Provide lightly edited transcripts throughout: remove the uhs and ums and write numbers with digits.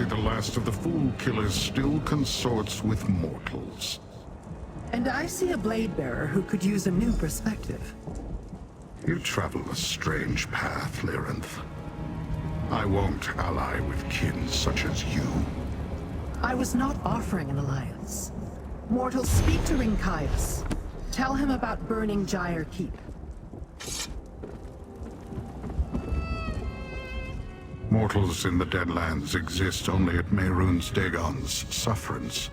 see the last of the Fool Killers still consorts with mortals. And I see a blade bearer who could use a new perspective. You travel a strange path, Lyranth. I won't ally with kin such as you. I was not offering an alliance. Mortals, speak to Ringkias. Tell him about burning Gyre Keep. Mortals in the Deadlands exist only at Mehrunes Dagon's sufferance.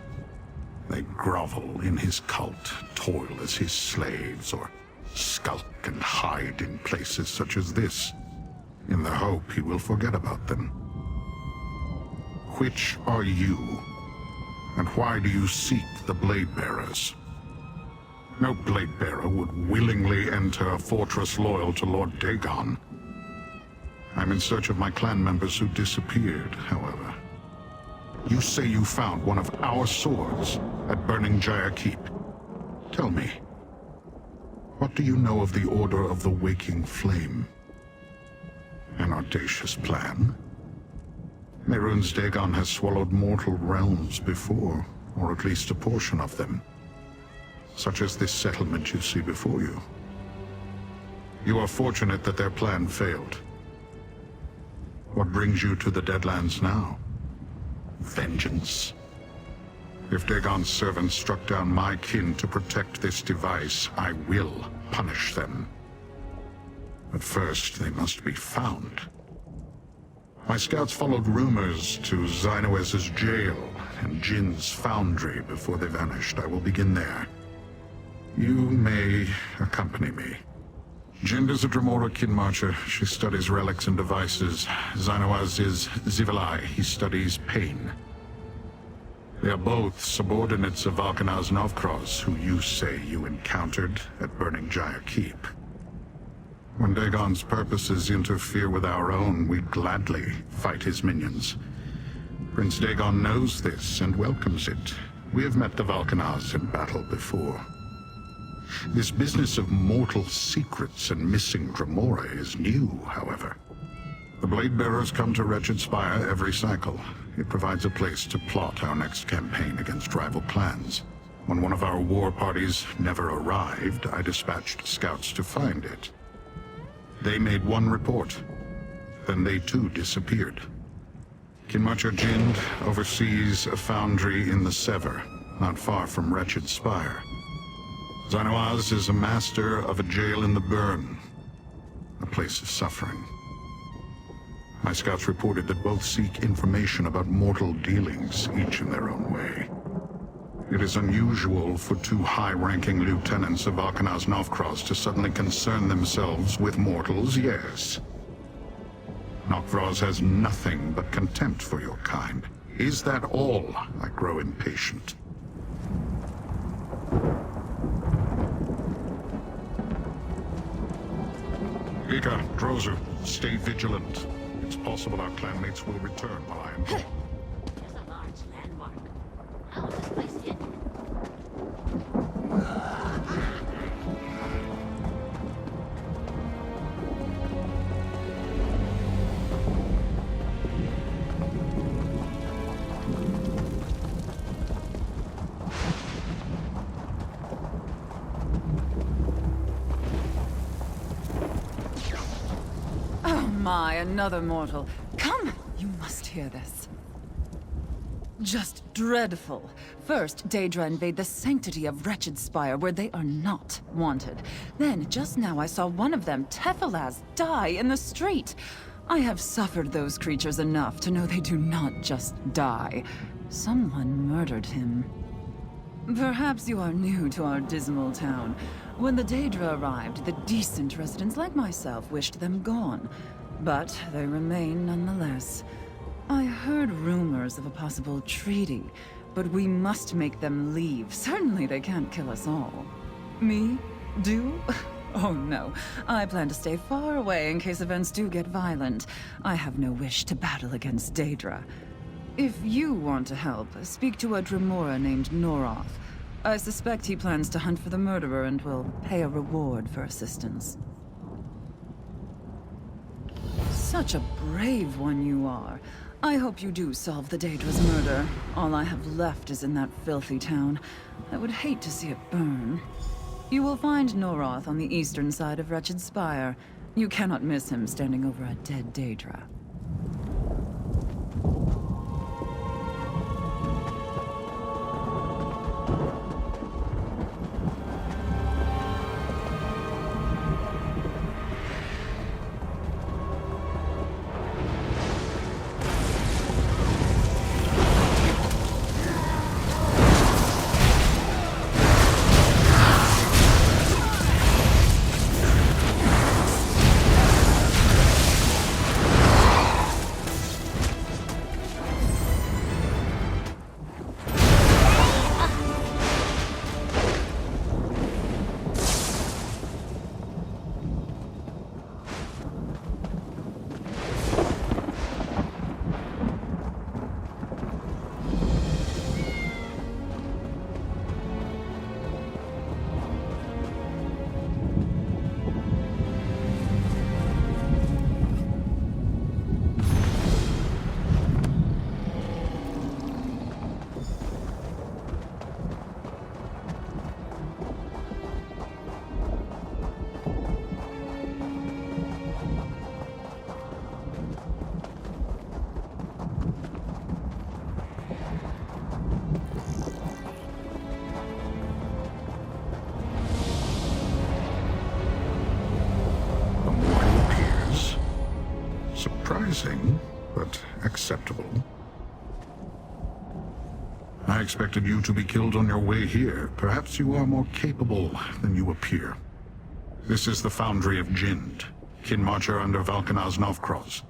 They grovel in his cult, toil as his slaves, or skulk and hide in places such as this, in the hope he will forget about them. Which are you? And why do you seek the Blade Bearers? No Blade Bearer would willingly enter a fortress loyal to Lord Dagon. I'm in search of my clan members who disappeared, however. You say you found one of our swords at Burning Gyre Keep. Tell me, what do you know of the Order of the Waking Flame? An audacious plan? Mehrunes Dagon has swallowed mortal realms before, or at least a portion of them. Such as this settlement you see before you. You are fortunate that their plan failed. What brings you to the Deadlands now? Vengeance. If Dagon's servants struck down my kin to protect this device, I will punish them. But first, they must be found. My scouts followed rumors to Xynoes's jail and Jin's foundry before they vanished. I will begin there. You may accompany me. Jind is a Dremora kin marcher. She studies relics and devices. Xynoes is Zivilai. He studies pain. They are both subordinates of Valkanaz Novkroz, who you say you encountered at Burning Gyre Keep. When Dagon's purposes interfere with our own, we gladly fight his minions. Prince Dagon knows this and welcomes it. We have met the Valkanaz in battle before. This business of mortal secrets and missing Dremora is new, however. The Blade Bearers come to Wretched Spire every cycle. It provides a place to plot our next campaign against rival clans. When one of our war parties never arrived, I dispatched scouts to find it. They made one report. Then they too disappeared. Kinmarcher Jind oversees a foundry in the Sever, not far from Wretched Spire. Xynoes is a master of a jail in the Burn, a place of suffering. My scouts reported that both seek information about mortal dealings, each in their own way. It is unusual for two high-ranking lieutenants of Valkanaz Novkroz to suddenly concern themselves with mortals, yes. Novkroz has nothing but contempt for your kind. Is that all? I grow impatient. Ika, Drozu, stay vigilant. It's possible our clanmates will return while I am gone. There's a large landmark. How is this place hidden? Another mortal. Come! You must hear this. Just dreadful. First, Daedra invade the sanctity of Wretched Spire, where they are not wanted. Then, just now I saw one of them, Tephalaz, die in the street. I have suffered those creatures enough to know they do not just die. Someone murdered him. Perhaps you are new to our dismal town. When the Daedra arrived, the decent residents like myself wished them gone. But they remain nonetheless. I heard rumors of a possible treaty, but we must make them leave. Certainly they can't kill us all. Me? Do? Oh no. I plan to stay far away in case events do get violent. I have no wish to battle against Daedra. If you want to help, speak to a Dremora named Noroth. I suspect he plans to hunt for the murderer and will pay a reward for assistance. Such a brave one you are. I hope you do solve the Daedra's murder. All I have left is in that filthy town. I would hate to see it burn. You will find Noroth on the eastern side of Wretched Spire. You cannot miss him standing over a dead Daedra. Surprising, but acceptable. I expected you to be killed on your way here. Perhaps you are more capable than you appear. This is the Foundry of Jind, Kinmarcher under Valkanaz Novkroz.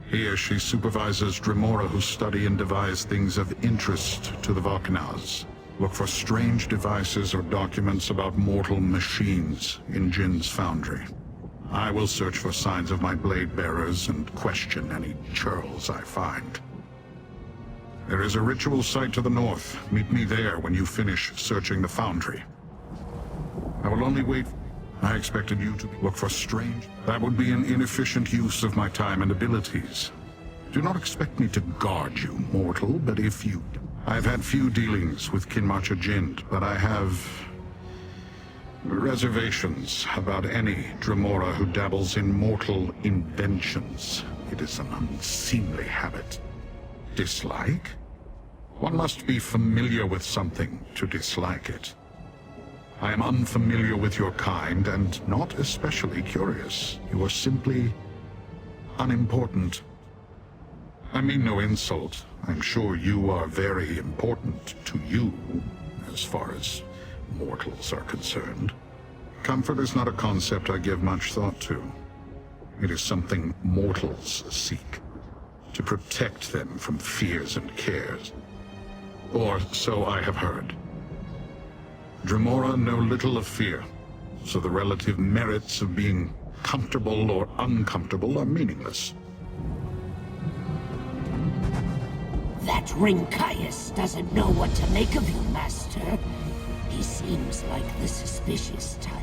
Here she supervises Dremora who study and devise things of interest to the Valkanaz. Look for strange devices or documents about mortal machines in Jind's foundry. I will search for signs of my blade bearers and question any churls I find. There is a ritual site to the north. Meet me there when you finish searching the foundry. I will only wait. I expected you to look for strange. That would be an inefficient use of my time and abilities. Do not expect me to guard you, mortal, but if you... I've had few dealings with Kinmarcher Jind, but I have reservations about any Dremora who dabbles in mortal inventions. It is an unseemly habit. Dislike? One must be familiar with something to dislike it. I am unfamiliar with your kind and not especially curious. You are simply unimportant. I mean no insult. I'm sure you are very important to you, as far as mortals are concerned. Comfort is not a concept I give much thought to. It is something mortals seek, to protect them from fears and cares. Or so I have heard. Dremora know little of fear, so the relative merits of being comfortable or uncomfortable are meaningless. That Rinkias doesn't know what to make of you, Master. He seems like the suspicious type.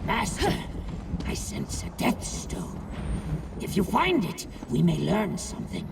Master, I sense a death stone. If you find it, we may learn something.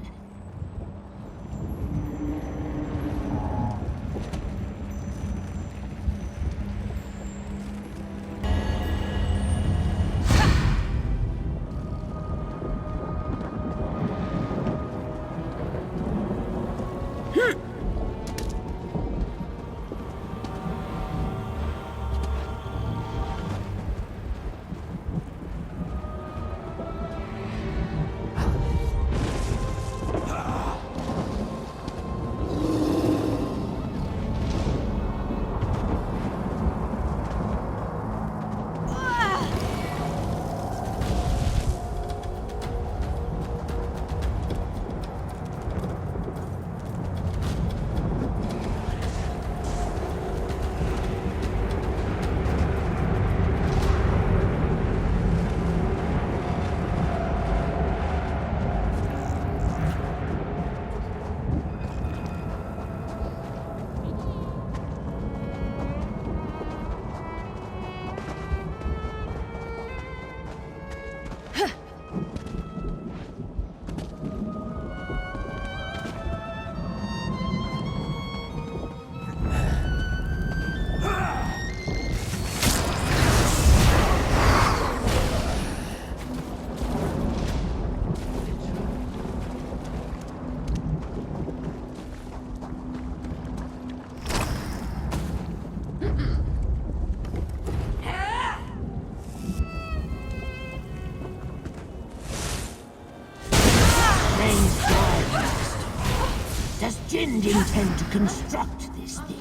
Does Jind intend to construct this thing?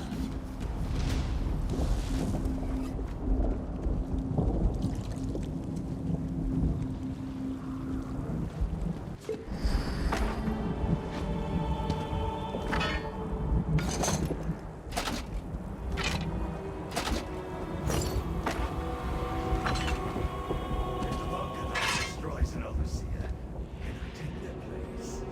Destroys an overseer. Can I take their place?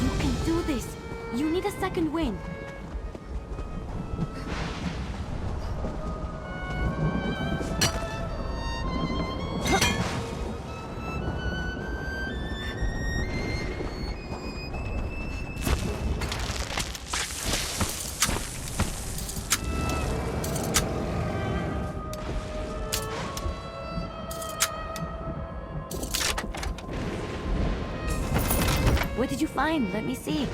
You can do this. You need a second wind. What did you find? Let me see.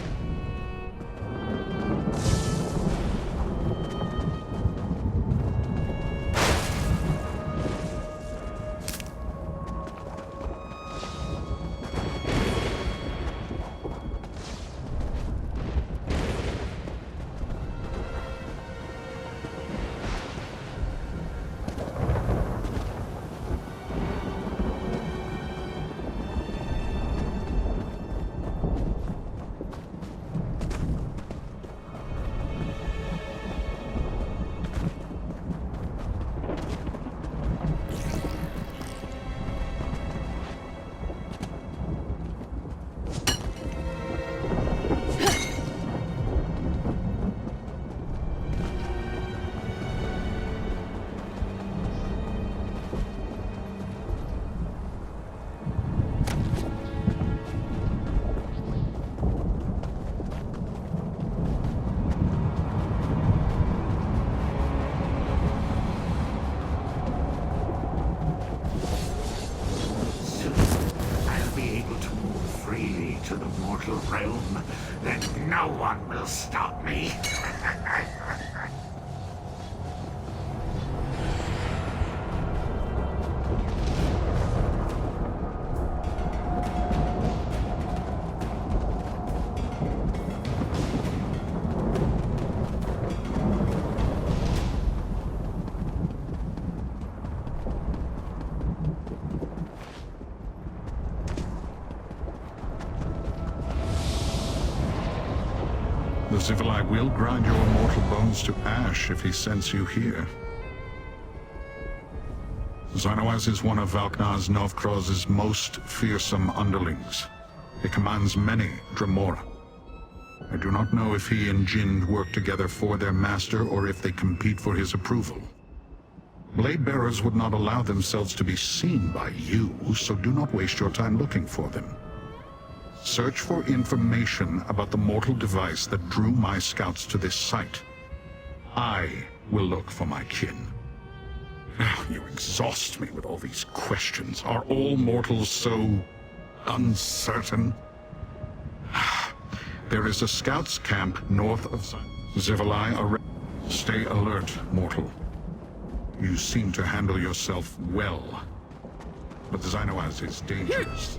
To the mortal realm, then no one will stop me. The Zivilai will grind your mortal bones to ash if he sends you here. Xanoaz is one of Valknar's Novkroz's most fearsome underlings. He commands many Dremora. I do not know if he and Jind work together for their master or if they compete for his approval. Blade bearers would not allow themselves to be seen by you, so do not waste your time looking for them. Search for information about the mortal device that drew my scouts to this site. I will look for my kin. You exhaust me with all these questions. Are all mortals so uncertain? There is a scouts camp north of Zivalai. Stay alert, mortal. You seem to handle yourself well, but the Xenoaz is dangerous.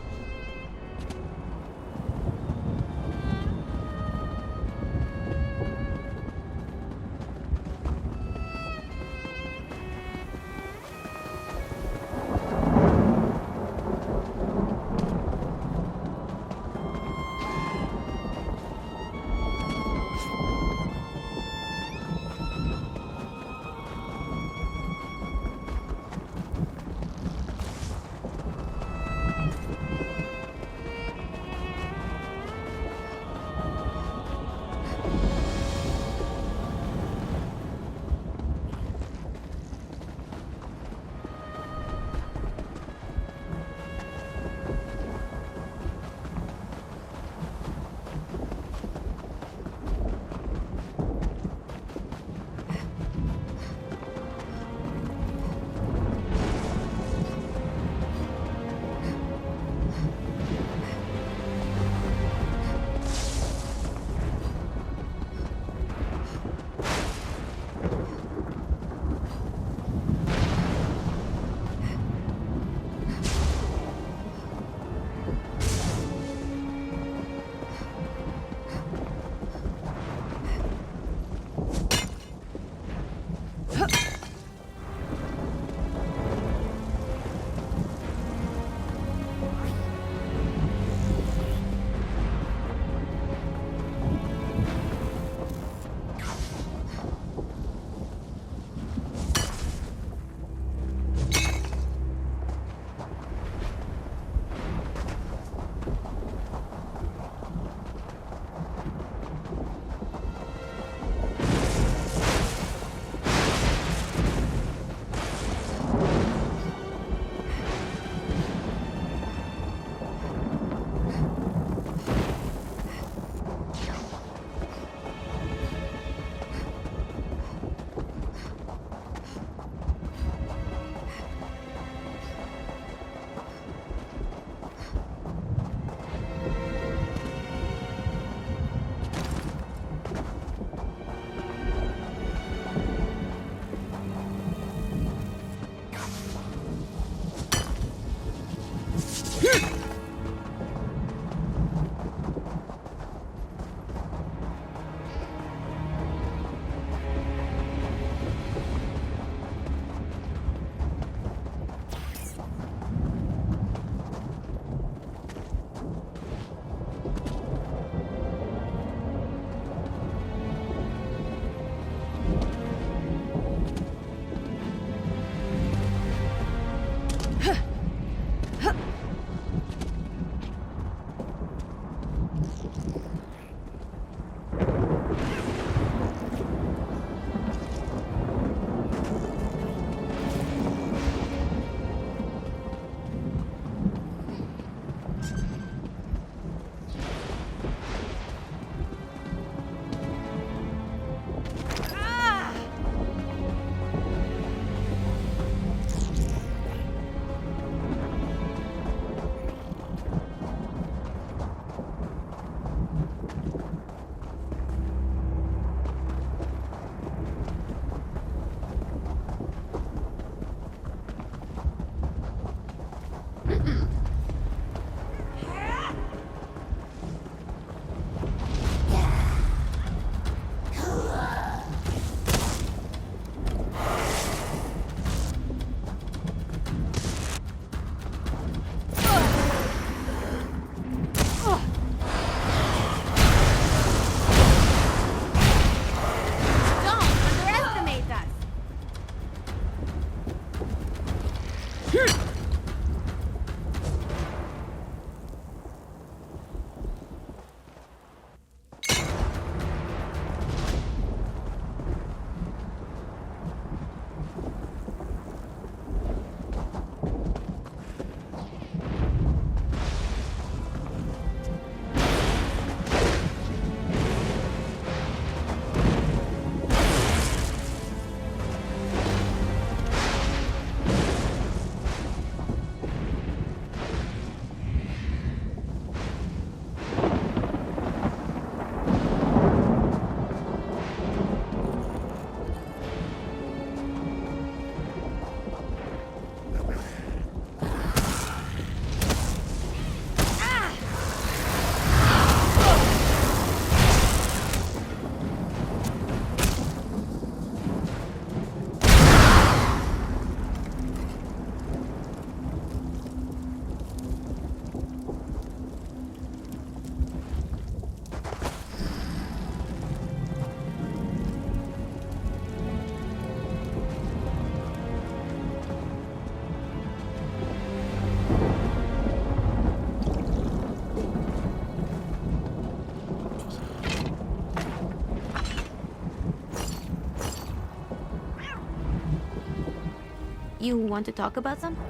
You want to talk about something?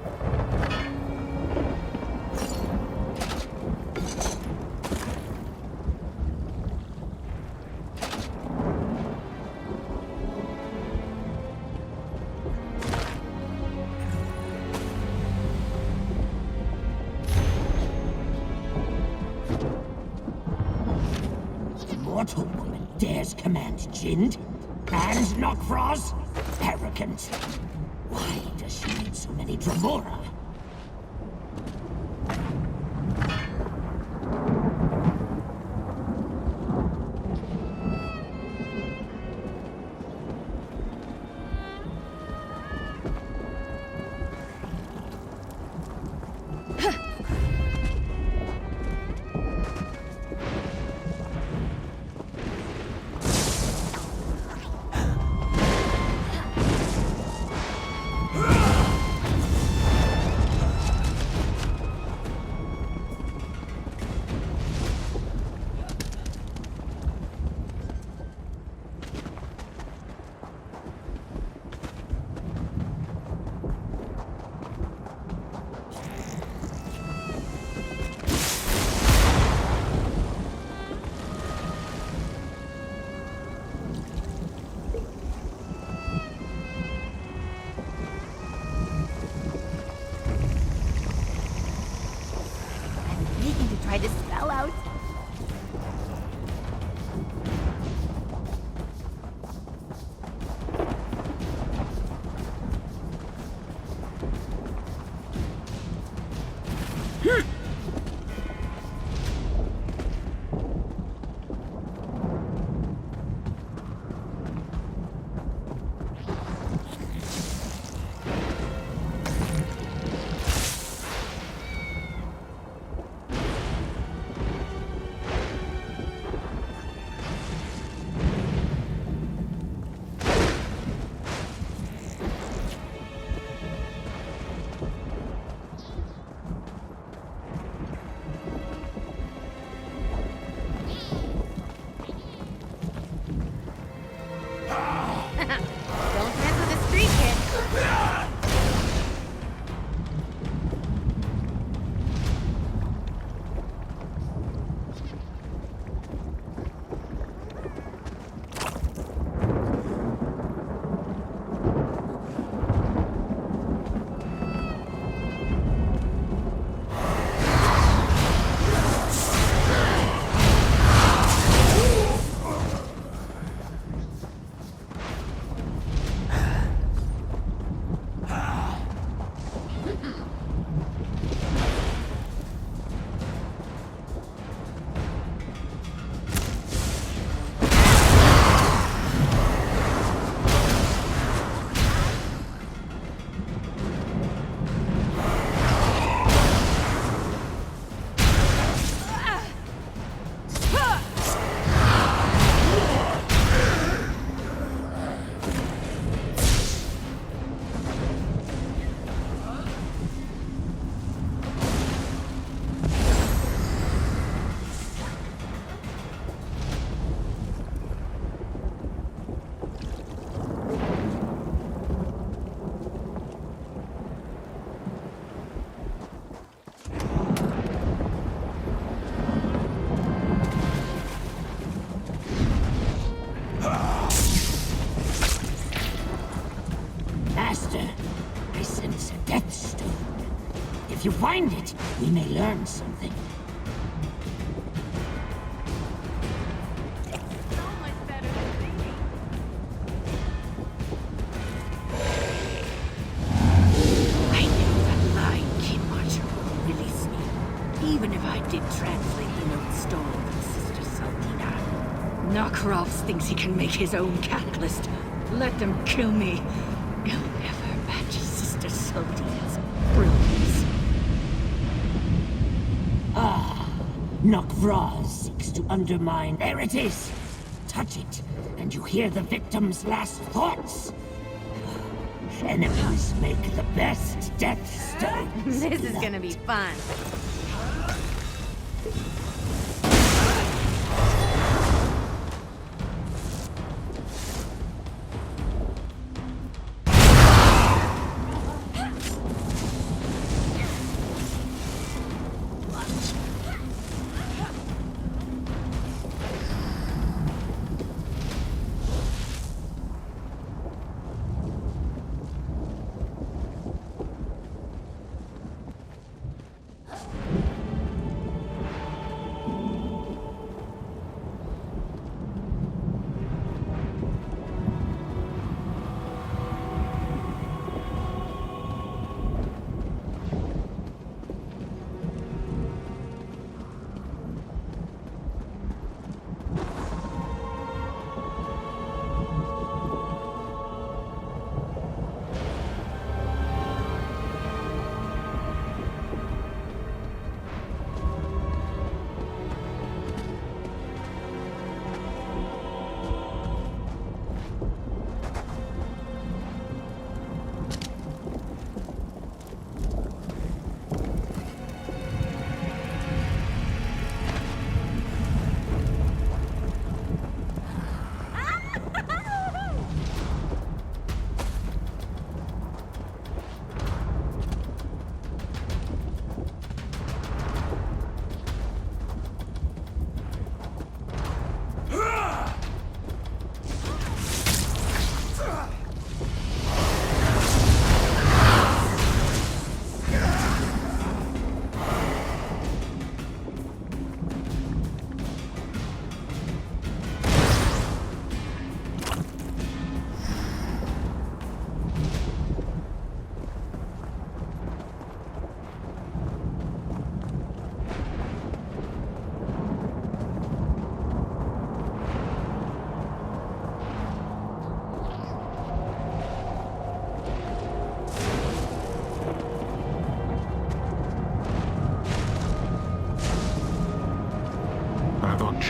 The mortal woman dares command Jind? And Nokvraz? Arrogant. Why does she need so many Dremora? Waiting to try this spell out. Don't mess with the street kid. Master, I sense a death stone. If you find it, we may learn something. So much better than thinking. I knew that lying King Marcher would release me, even if I did translate the note stolen from Sister Saltina. Nokrovs thinks he can make his own catalyst. Let them kill me. He'll never match Sister Saltina's brilliance. Nokvraz seeks to undermine. There it is! Touch it, and you hear the victim's last thoughts. Enemies make the best death stones. This is gonna be fun.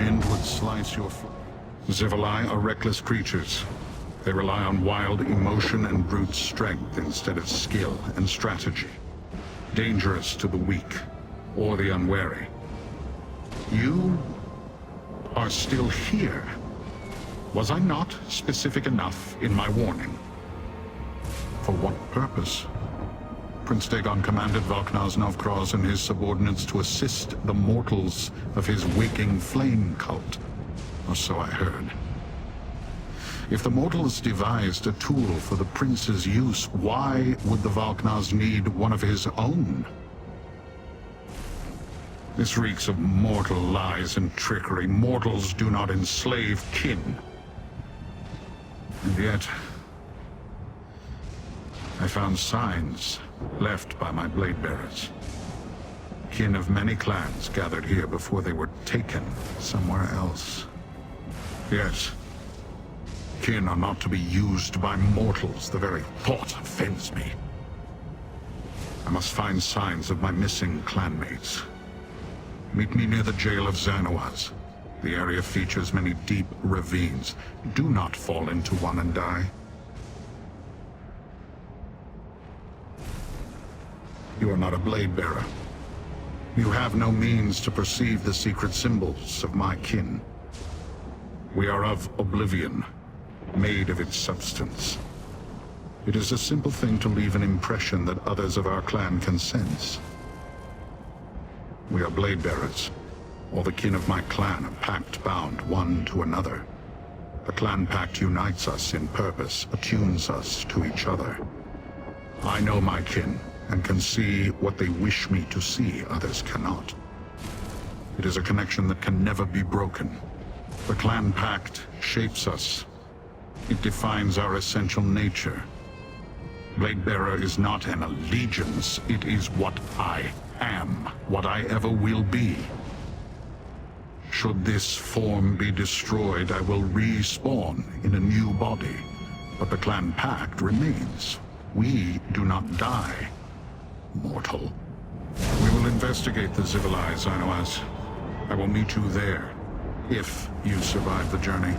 Jinn would slice your Zivali are reckless creatures. They rely on wild emotion and brute strength instead of skill and strategy. Dangerous to the weak or the unwary. You are still here. Was I not specific enough in my warning? For what purpose? Prince Dagon commanded Valknaz Novkroz and his subordinates to assist the mortals of his waking flame cult. Or so I heard. If the mortals devised a tool for the prince's use, why would the Valknaz need one of his own? This reeks of mortal lies and trickery. Mortals do not enslave kin. And yet, I found signs left by my blade bearers. Kin of many clans gathered here before they were taken somewhere else. Yes, kin are not to be used by mortals. The very thought offends me. I must find signs of my missing clanmates. Meet me near the jail of Zanawaz. The area features many deep ravines. Do not fall into one and die. You are not a blade bearer. You have no means to perceive the secret symbols of my kin. We are of oblivion, made of its substance. It is a simple thing to leave an impression that others of our clan can sense. We are blade bearers. All the kin of my clan are pact bound one to another. The clan pact unites us in purpose, attunes us to each other. I know my kin, and can see what they wish me to see, others cannot. It is a connection that can never be broken. The clan pact shapes us. It defines our essential nature. Bladebearer is not an allegiance, it is what I am, what I ever will be. Should this form be destroyed, I will respawn in a new body. But the clan pact remains. We do not die, mortal. We will investigate the Zivali, Zanawaz. I will meet you there, if you survive the journey.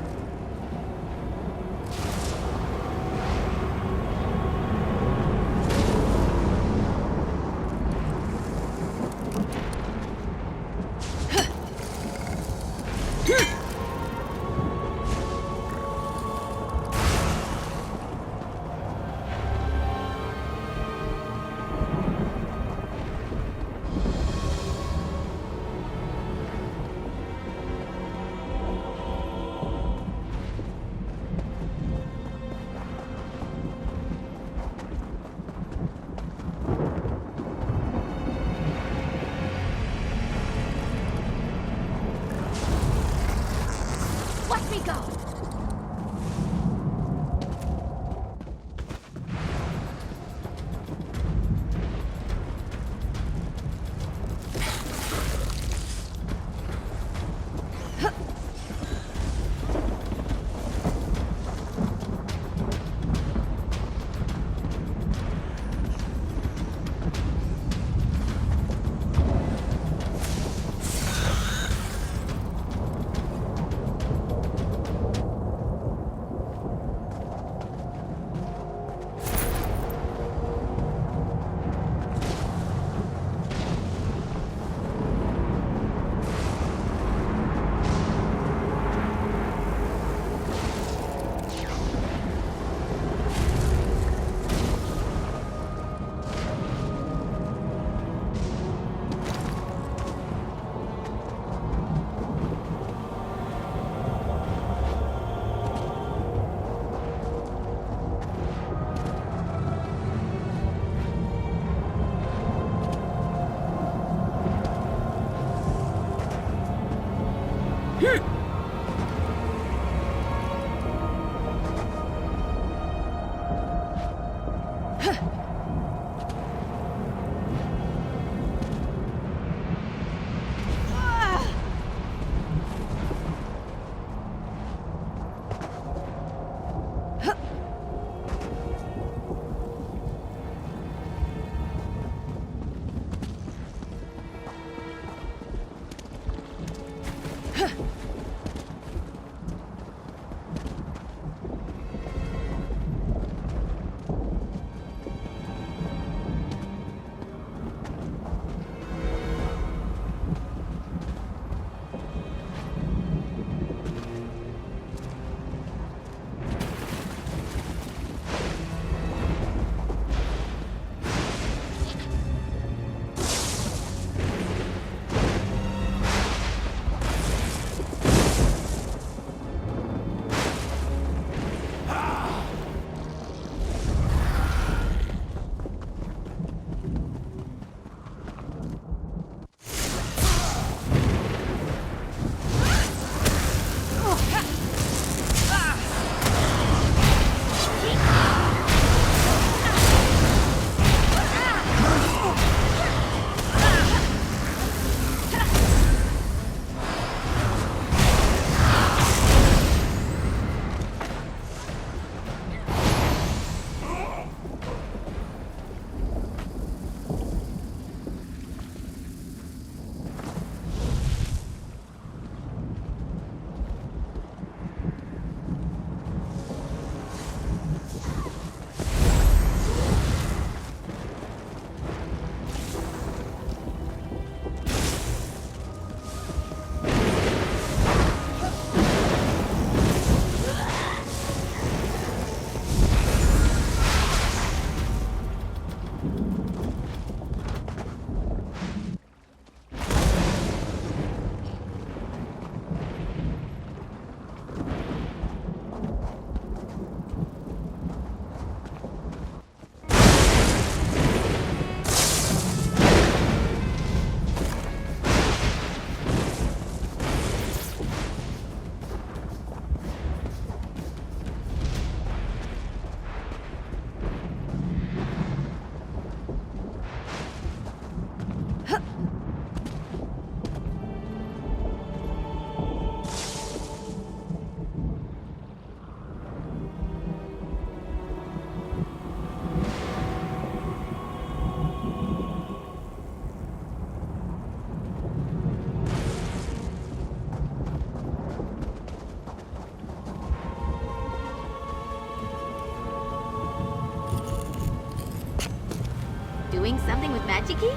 doing something with magic-y?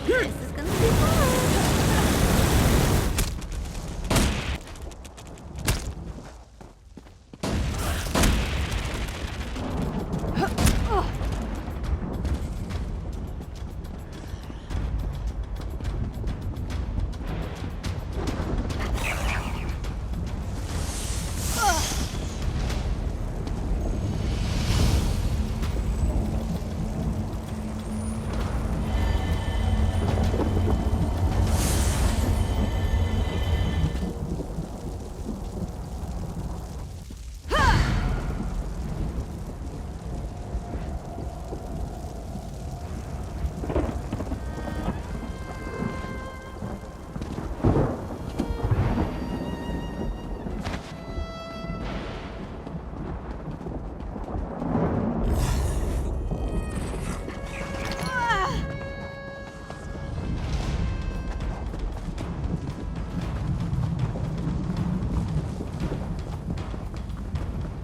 This is gonna be fun.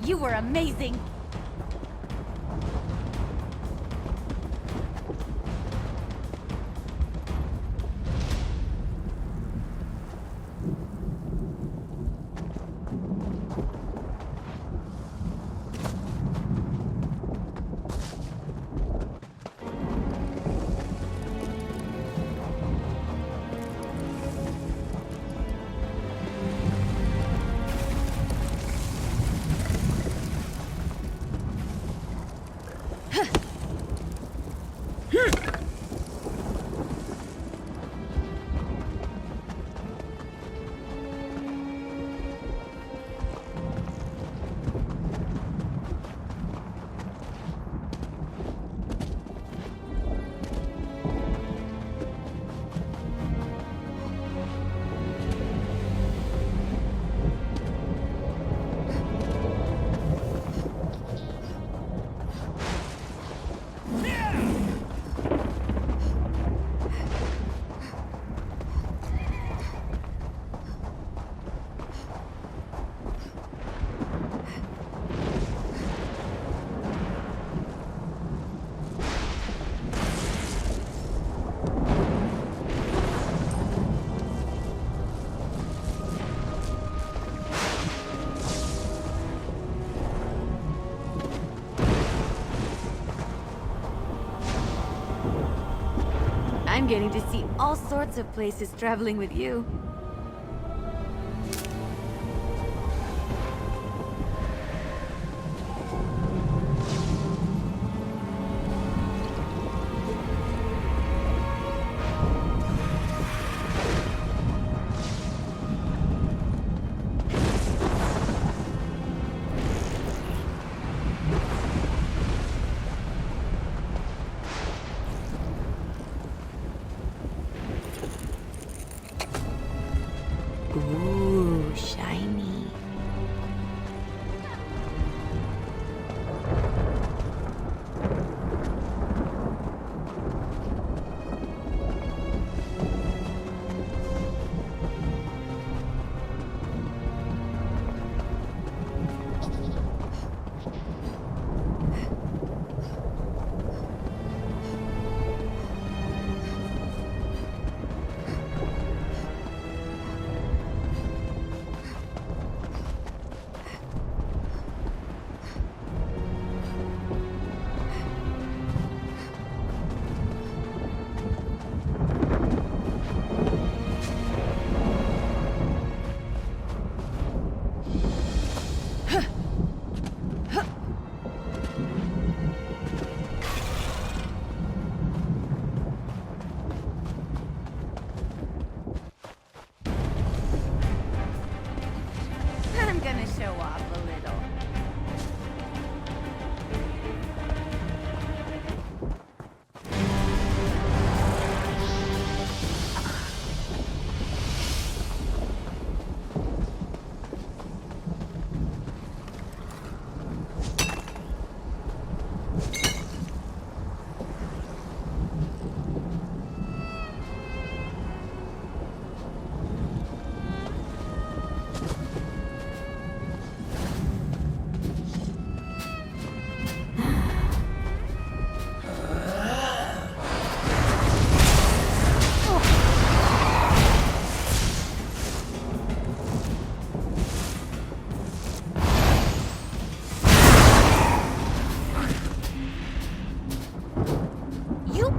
You were amazing! I'm getting to see all sorts of places traveling with you.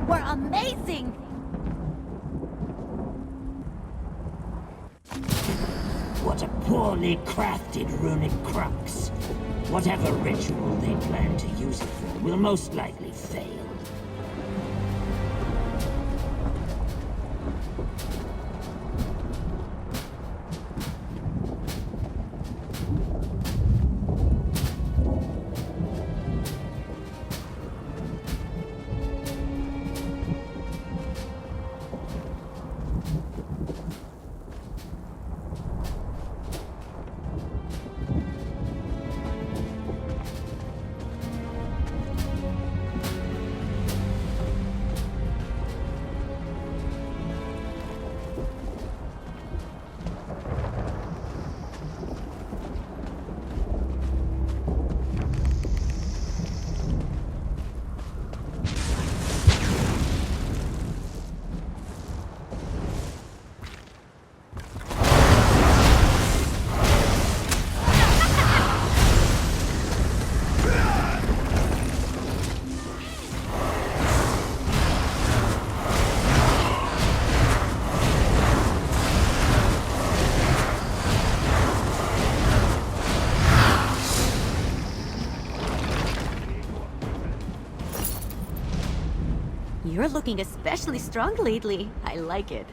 were amazing! What a poorly crafted runic crux. Whatever ritual they plan to use it for will most likely fail. You're looking especially strong lately. I like it.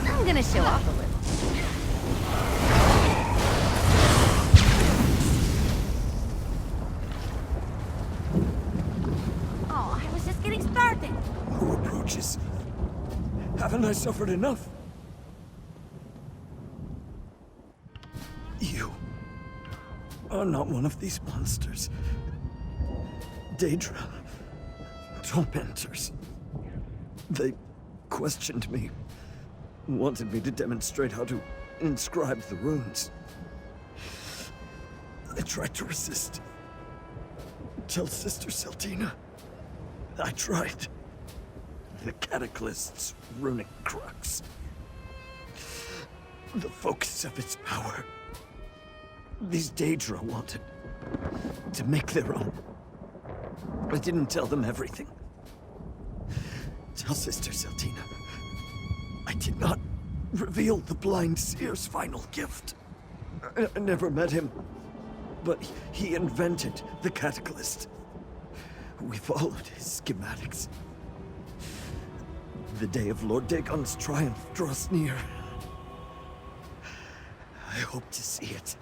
I'm gonna show off a little. Oh, I was just getting started. Who approaches? Haven't I suffered enough? You are not one of these monsters. Daedra. Tormentors. They questioned me. Wanted me to demonstrate how to inscribe the runes. I tried to resist. Tell Sister Seltina. I tried. The Cataclyst's runic crux. The focus of its power. These Daedra wanted to make their own. I didn't tell them everything. Tell Sister Seltina. I did not reveal the Blind Seer's final gift. I never met him, but he invented the Cataclyst. We followed his schematics. The day of Lord Dagon's triumph draws near. I hope to see it.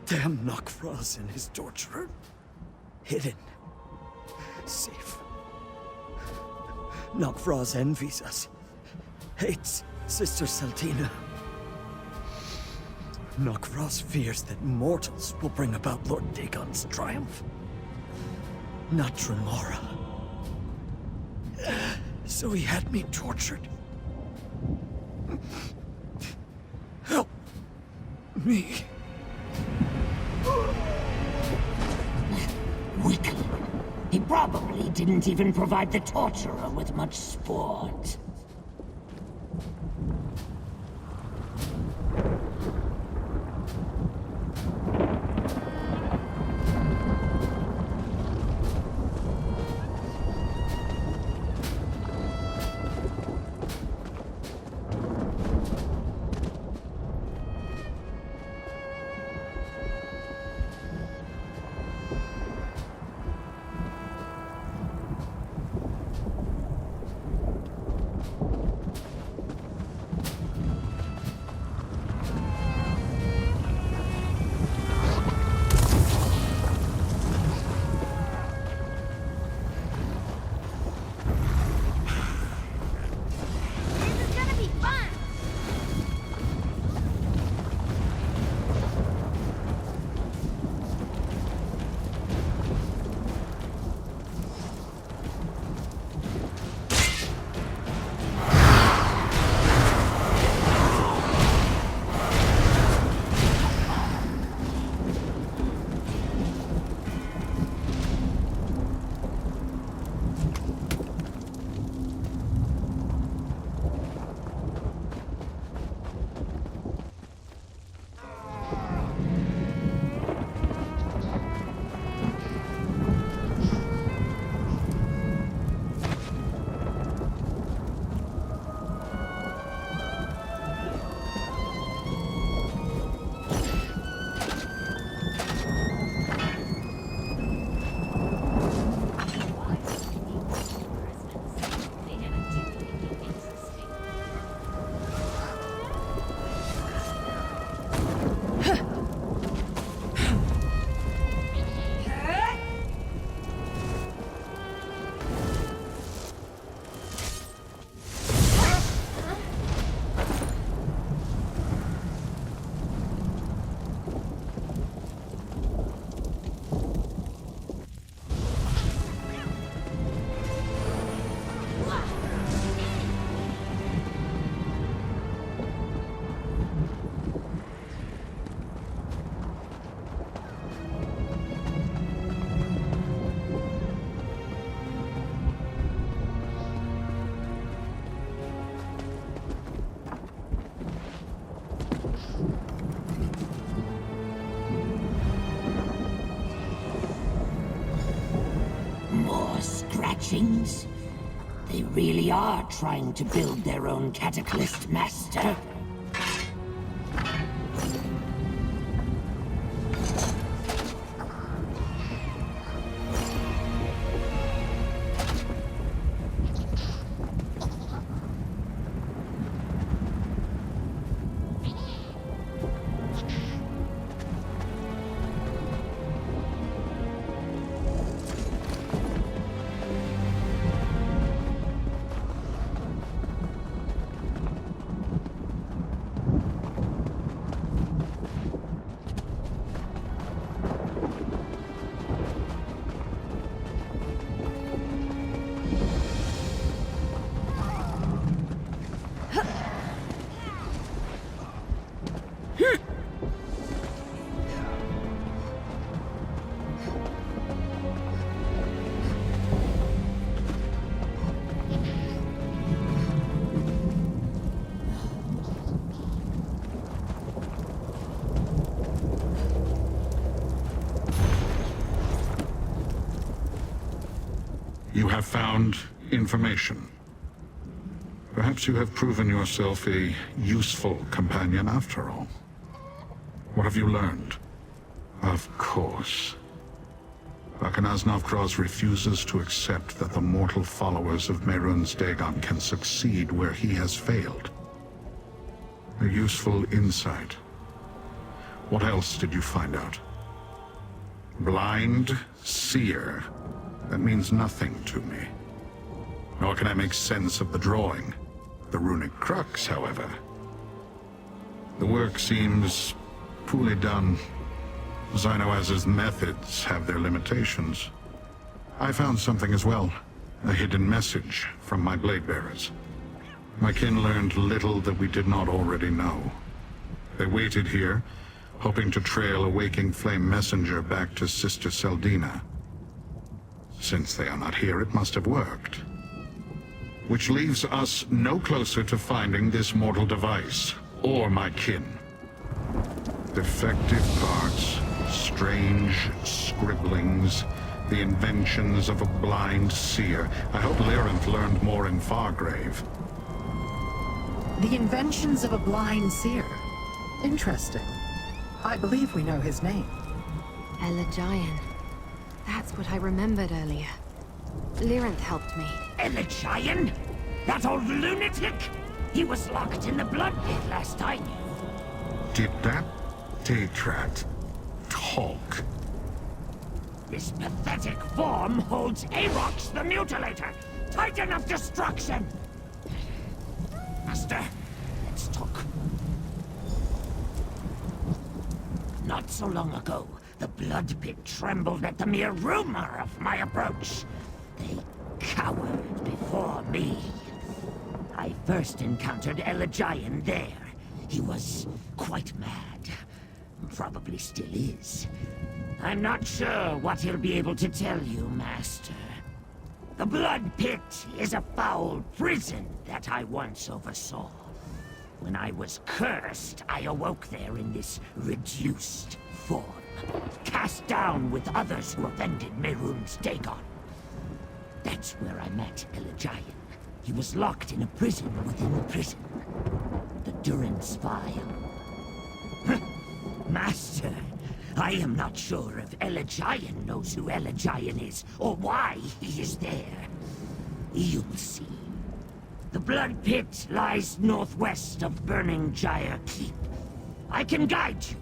Damn Knockfrost and his torturer. Hidden. Safe. Knockfrost envies us. Hates Sister Seltina. Knockfrost fears that mortals will bring about Lord Dagon's triumph. Not Tremora. So he had me tortured. Help me. Wicked. He probably didn't even provide the torturer with much sport. hatchings? They really are trying to build their own cataclysm, Master. You have found information. Perhaps you have proven yourself a useful companion after all. What have you learned? Of course. Bakanaz Navkraz refuses to accept that the mortal followers of Mehrunes Dagon can succeed where he has failed. A useful insight. What else did you find out? Blind seer. That means nothing to me. Nor can I make sense of the drawing. The runic crux, however. The work seems poorly done. Xynoaz's methods have their limitations. I found something as well. A hidden message from my blade bearers. My kin learned little that we did not already know. They waited here, hoping to trail a waking flame messenger back to Sister Seldina. Since they are not here, it must have worked. Which leaves us no closer to finding this mortal device, or my kin. Defective parts, strange scribblings, the inventions of a blind seer. I hope Lyranth learned more in Fargrave. The inventions of a blind seer. Interesting. I believe we know his name. Elagian. That's what I remembered earlier. Lyranth helped me. Elagian? That old lunatic? He was locked in the blood pit last I knew. Did that Datrat talk? This pathetic form holds Arox the Mutilator, Titan of Destruction! Master, let's talk. Not so long ago, the blood pit trembled at the mere rumor of my approach. They cowered before me. I first encountered Elagian there. He was quite mad. Probably still is. I'm not sure what he'll be able to tell you, Master. The blood pit is a foul prison that I once oversaw. When I was cursed, I awoke there in this reduced form, cast down with others who offended Mehrunes Dagon. That's where I met Elagian. He was locked in a prison within the prison. The Durance Vile. Master, I am not sure if Elagian knows who Elagian is, or why he is there. You'll see. The blood pit lies northwest of Burning Gyre Keep. I can guide you,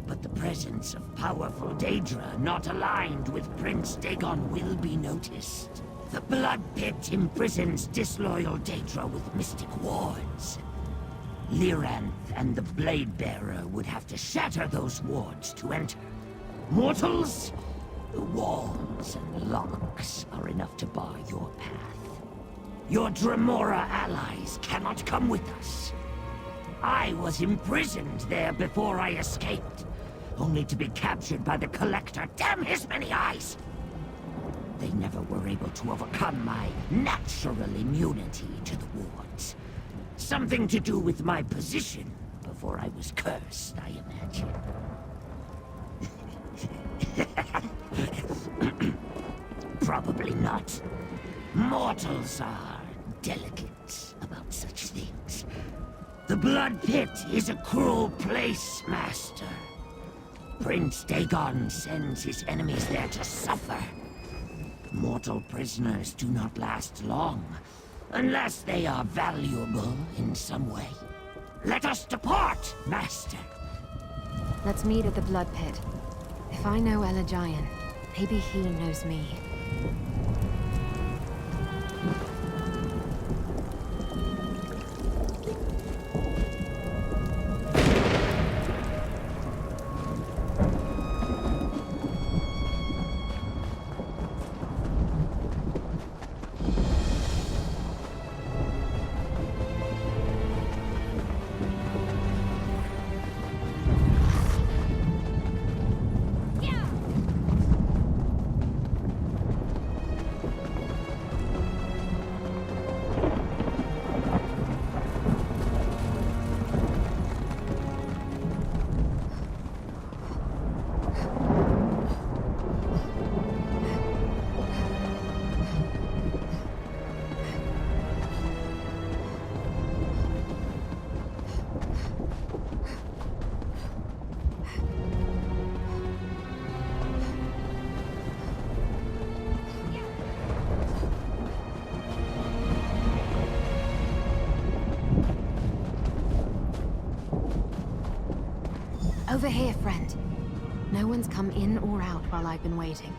but the presence of powerful Daedra not aligned with Prince Dagon will be noticed. The blood pit imprisons disloyal Daedra with mystic wards. Lyranth and the Blade Bearer would have to shatter those wards to enter. Mortals? The walls and locks are enough to bar your path. Your Dremora allies cannot come with us. I was imprisoned there before I escaped, only to be captured by the Collector. Damn his many eyes! They never were able to overcome my natural immunity to the wards. Something to do with my position before I was cursed, I imagine. Probably not. Mortals are delicate about such things. The Blood Pit is a cruel place, Master. Prince Dagon sends his enemies there to suffer. Mortal prisoners do not last long, unless they are valuable in some way. Let us depart, Master. Let's meet at the Blood Pit. If I know Elagian, maybe he knows me. Over here, friend. No one's come in or out while I've been waiting.